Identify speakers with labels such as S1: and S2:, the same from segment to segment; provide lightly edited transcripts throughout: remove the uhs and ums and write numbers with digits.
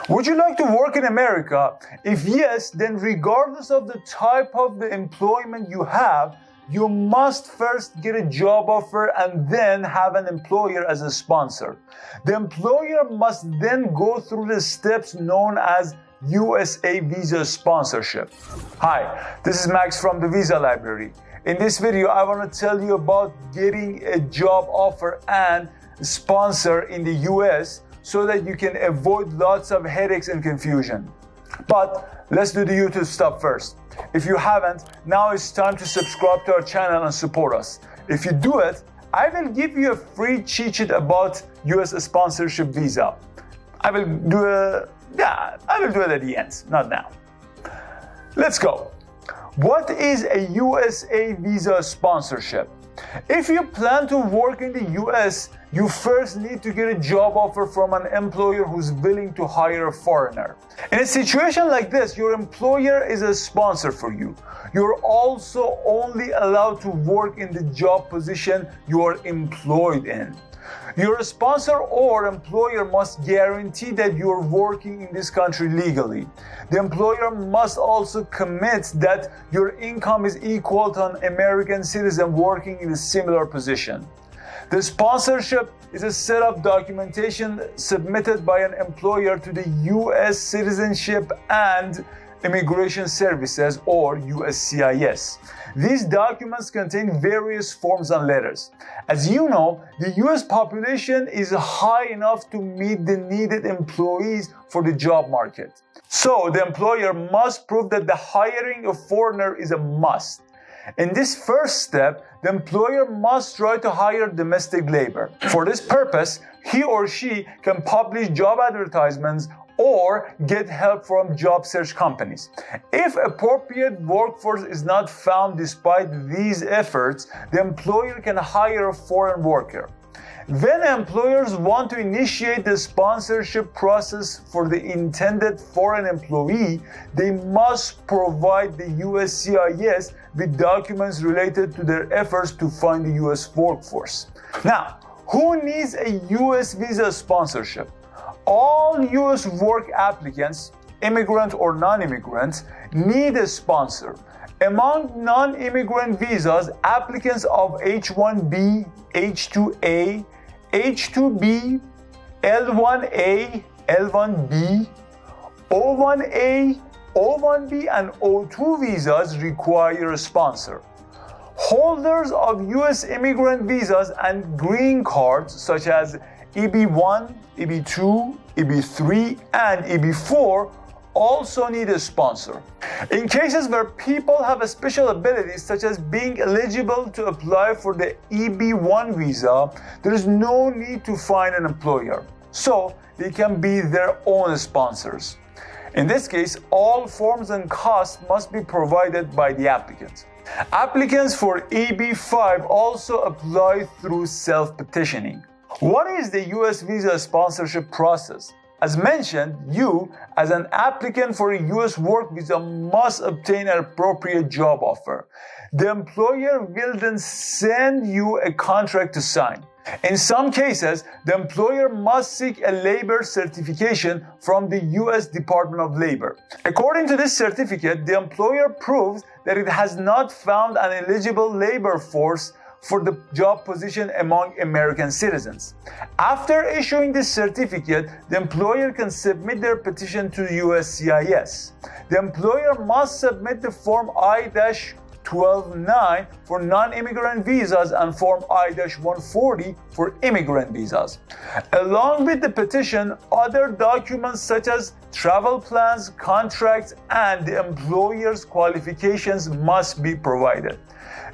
S1: Would you like to work in America? If yes, then regardless of the type of the employment you have, you must first get a job offer and then have an employer as a sponsor. The employer must then go through the steps known as USA Visa sponsorship. Hi, this is Max from the Visa Library. In this video, I want to tell you about getting a job offer and sponsor in the US so that you can avoid lots of headaches and confusion. But let's do the YouTube stuff first. If you haven't, now it's time to subscribe to our channel and support us. If you do it, I will give you a free cheat sheet about US sponsorship visa. I will do it at the end, not now. Let's go. What is a USA visa sponsorship? If you plan to work in the US, you first need to get a job offer from an employer who's willing to hire a foreigner. In a situation like this, your employer is a sponsor for you. You're also only allowed to work in the job position you are employed in. Your sponsor or employer must guarantee that you're working in this country legally. The employer must also commit that your income is equal to an American citizen working in a similar position. The sponsorship is a set of documentation submitted by an employer to the U.S. Citizenship and Immigration Services or USCIS. These documents contain various forms and letters. As you know, the US population is high enough to meet the needed employees for the job market. So the employer must prove that the hiring a foreigner is a must. In this first step, the employer must try to hire domestic labor. For this purpose, he or she can publish job advertisements or get help from job search companies. If appropriate workforce is not found despite these efforts, the employer can hire a foreign worker. When employers want to initiate the sponsorship process for the intended foreign employee, they must provide the USCIS with documents related to their efforts to find the US workforce. Now, who needs a US visa sponsorship? All US work applicants, immigrant or non-immigrant, need a sponsor. Among non-immigrant visas, applicants of H-1B, H-2A, H-2B, L-1A, L-1B, O-1A, O-1B, and O-2 visas require a sponsor. Holders of US immigrant visas and green cards such as EB1, EB2, EB3, and EB4 also need a sponsor. In cases where people have a special abilities such as being eligible to apply for the EB1 visa, there is no need to find an employer. So they can be their own sponsors. In this case, all forms and costs must be provided by the applicant. Applicants for EB5 also apply through self-petitioning. What is the US visa sponsorship process? As mentioned, you, as an applicant for a US work visa, must obtain an appropriate job offer. The employer will then send you a contract to sign. In some cases, the employer must seek a labor certification from the US Department of Labor. According to this certificate, the employer proves that it has not found an eligible labor force for the job position among American citizens. After issuing this certificate, the employer can submit their petition to USCIS. The employer must submit the Form I-12-9 for non-immigrant visas and Form I-140 for immigrant visas. Along with the petition, other documents such as travel plans, contracts, and the employer's qualifications must be provided.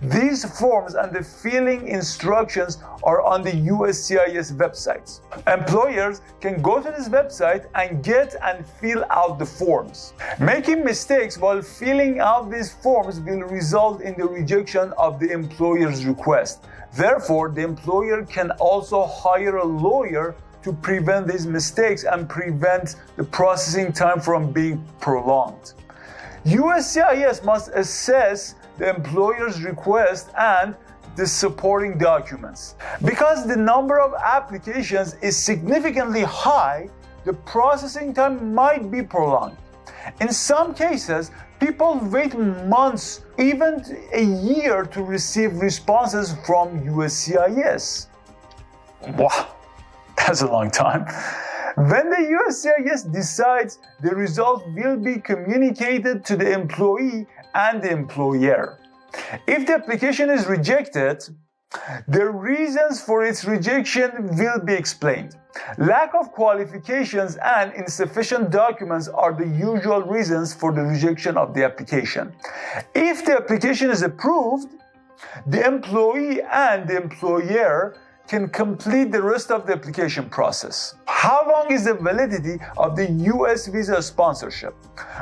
S1: These forms and the filling instructions are on the USCIS websites. Employers can go to this website and get and fill out the forms. Making mistakes while filling out these forms will result in the rejection of the employer's request. Therefore, the employer can also hire a lawyer to prevent these mistakes and prevent the processing time from being prolonged. USCIS must assess the employer's request and the supporting documents. Because the number of applications is significantly high, the processing time might be prolonged. In some cases, people wait months, even a year, to receive responses from USCIS. Wow, that's a long time. When the USCIS decides, the result will be communicated to the employee and the employer. If the application is rejected, the reasons for its rejection will be explained. Lack of qualifications and insufficient documents are the usual reasons for the rejection of the application. If the application is approved, the employee and the employer can complete the rest of the application process. How long is the validity of the US visa sponsorship?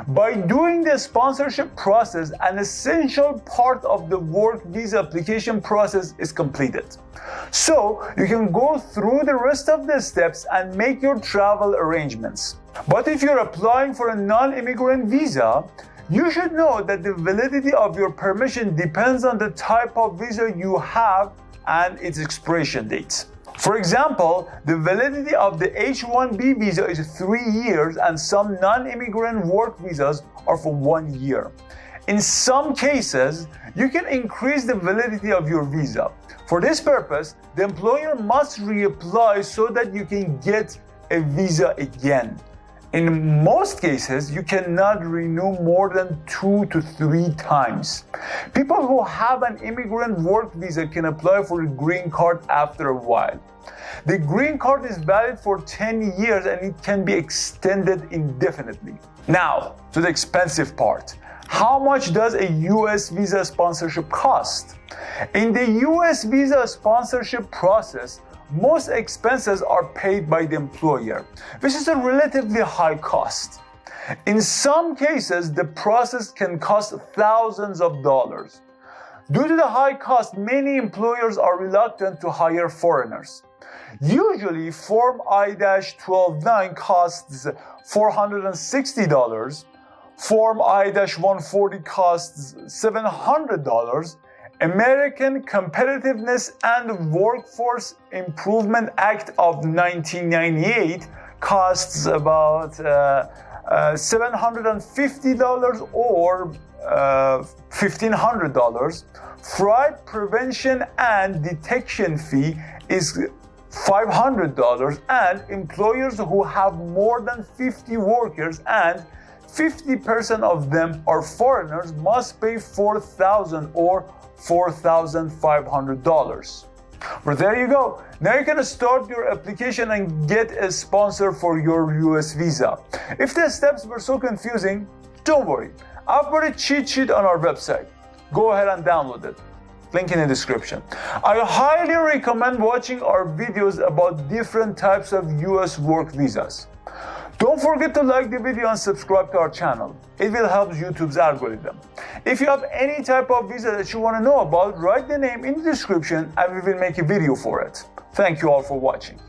S1: By doing the sponsorship process, an essential part of the work visa application process is completed. So you can go through the rest of the steps and make your travel arrangements. But if you're applying for a non-immigrant visa, you should know that the validity of your permission depends on the type of visa you have and its expiration dates. For example, the validity of the H-1B visa is 3 years, and some non-immigrant work visas are for 1 year. In some cases, you can increase the validity of your visa. For this purpose, the employer must reapply so that you can get a visa again. In most cases, you cannot renew more than 2 to 3 times. People who have an immigrant work visa can apply for a green card after a while. The green card is valid for 10 years and it can be extended indefinitely. Now, to the expensive part. How much does a US visa sponsorship cost? In the US visa sponsorship process, most expenses are paid by the employer, which is a relatively high cost. In some cases, the process can cost thousands of dollars. Due to the high cost, many employers are reluctant to hire foreigners. Usually, Form I-129 costs $460, Form I-140 costs $700, American Competitiveness and Workforce Improvement Act of 1998 costs about $750 or $1,500. Fraud prevention and detection fee is $500, and employers who have more than 50 workers and 50% of them are foreigners must pay $4,000 or $4,500. But there you go. Now you can start your application and get a sponsor for your US visa. If the steps were so confusing, don't worry. I've put a cheat sheet on our website. Go ahead and download it. Link in the description. I highly recommend watching our videos about different types of US work visas. Don't forget to like the video and subscribe to our channel. It will help YouTube's algorithm. If you have any type of visa that you want to know about, write the name in the description and we will make a video for it. Thank you all for watching.